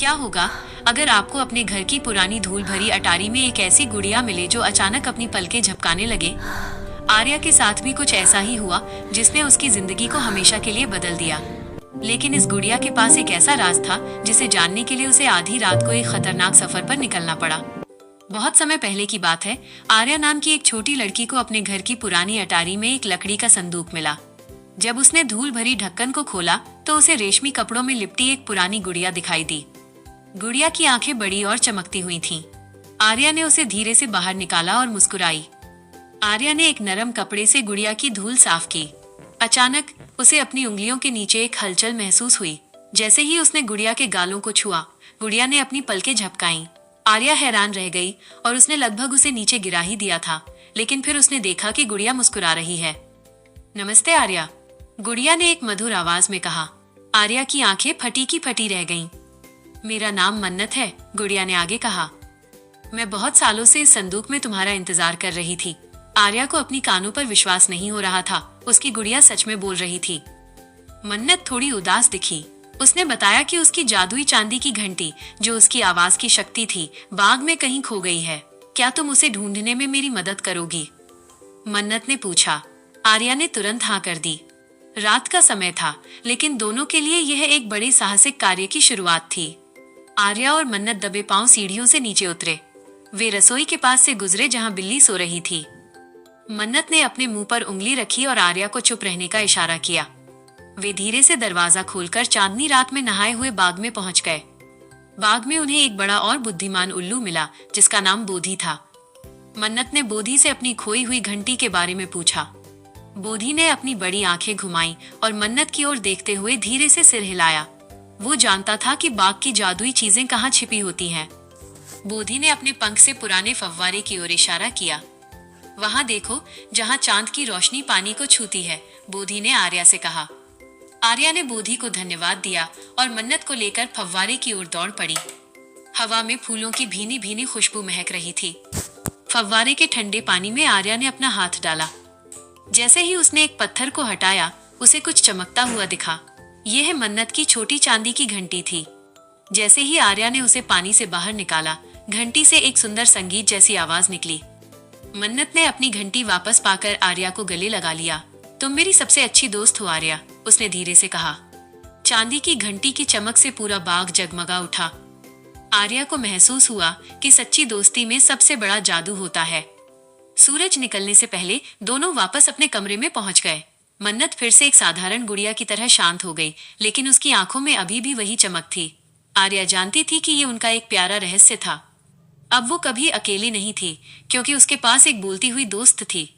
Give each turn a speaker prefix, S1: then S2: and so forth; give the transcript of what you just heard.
S1: क्या होगा अगर आपको अपने घर की पुरानी धूल भरी अटारी में एक ऐसी गुड़िया मिले जो अचानक अपनी पलकें झपकाने लगे। आर्या के साथ भी कुछ ऐसा ही हुआ जिसने उसकी जिंदगी को हमेशा के लिए बदल दिया। लेकिन इस गुड़िया के पास एक ऐसा राज था जिसे जानने के लिए उसे आधी रात को एक खतरनाक सफर पर निकलना पड़ा। बहुत समय पहले की बात है। आर्या नाम की एक छोटी लड़की को अपने घर की पुरानी अटारी में एक लकड़ी का संदूक मिला। जब उसने धूल भरी ढक्कन को खोला तो उसे रेशमी कपड़ों में लिपटी एक पुरानी गुड़िया दिखाई दी। गुड़िया की आंखें बड़ी और चमकती हुई थीं। आर्या ने उसे धीरे से बाहर निकाला और मुस्कुराई। आर्या ने एक नरम कपड़े से गुड़िया की धूल साफ की। अचानक उसे अपनी उंगलियों के नीचे एक हलचल महसूस हुई। जैसे ही उसने गुड़िया के गालों को छुआ, गुड़िया ने अपनी पलकें झपकाईं। आर्या हैरान रह गई और उसने लगभग उसे नीचे गिरा ही दिया था, लेकिन फिर उसने देखा कि गुड़िया मुस्कुरा रही है। नमस्ते आर्या, गुड़िया ने एक मधुर आवाज में कहा। आर्या की आंखें फटी की फटी रह गईं। मेरा नाम मन्नत है, गुड़िया ने आगे कहा। मैं बहुत सालों से इस संदूक में तुम्हारा इंतजार कर रही थी। आर्या को अपनी कानों पर विश्वास नहीं हो रहा था। उसकी गुड़िया सच में बोल रही थी। मन्नत थोड़ी उदास दिखी। उसने बताया कि उसकी जादुई चांदी की घंटी, जो उसकी आवाज की शक्ति थी, बाग में कहीं खो गई है। क्या तुम उसे ढूंढने में मेरी मदद करोगी? मन्नत ने पूछा। आर्या ने तुरंत हाँ कर दी। रात का समय था, लेकिन दोनों के लिए यह एक बड़े साहसिक कार्य की शुरुआत थी। आर्या और मन्नत दबे पांव सीढ़ियों से नीचे उतरे। वे रसोई के पास से गुजरे जहां बिल्ली सो रही थी। मन्नत ने अपने मुंह पर उंगली रखी और आर्या को चुप रहने का इशारा किया। वे धीरे से दरवाजा खोलकर चांदनी रात में नहाए हुए बाग में पहुंच गए। बाग में उन्हें एक बड़ा और बुद्धिमान उल्लू मिला जिसका नाम बोधी था। मन्नत ने बोधी से अपनी खोई हुई घंटी के बारे में पूछा। बोधी ने अपनी बड़ी आंखें घुमाई और मन्नत की ओर देखते हुए धीरे से सिर हिलाया। वो जानता था कि बाग की जादुई चीजें कहाँ छिपी होती हैं। बोधी ने अपने पंख से पुराने फव्वारे की ओर इशारा किया। वहां देखो, जहां चांद की रोशनी पानी को छूती है, बोधी ने आर्या से कहा। आर्या ने बोधी को धन्यवाद दिया और मन्नत को लेकर फव्वारे की ओर दौड़ पड़ी। हवा में फूलों की भीनी भीनी खुशबू महक रही थी। फव्वारे के ठंडे पानी में आर्या ने अपना हाथ डाला। जैसे ही उसने एक पत्थर को हटाया, उसे कुछ चमकता हुआ दिखा। यह मन्नत की छोटी चांदी की घंटी थी। जैसे ही आर्या ने उसे पानी से बाहर निकाला, घंटी से एक सुंदर संगीत जैसी आवाज निकली। मन्नत ने अपनी घंटी वापस पाकर आर्या को गले लगा लिया। तुम मेरी सबसे अच्छी दोस्त हो आर्या, उसने धीरे से कहा। चांदी की घंटी की चमक से पूरा बाग जगमगा उठा। आर्या को महसूस हुआ कि सच्ची दोस्ती में सबसे बड़ा जादू होता है। सूरज निकलने से पहले दोनों वापस अपने कमरे में पहुंच गए। मन्नत फिर से एक साधारण गुड़िया की तरह शांत हो गई, लेकिन उसकी आंखों में अभी भी वही चमक थी। आर्या जानती थी कि ये उनका एक प्यारा रहस्य था। अब वो कभी अकेली नहीं थी, क्योंकि उसके पास एक बोलती हुई दोस्त थी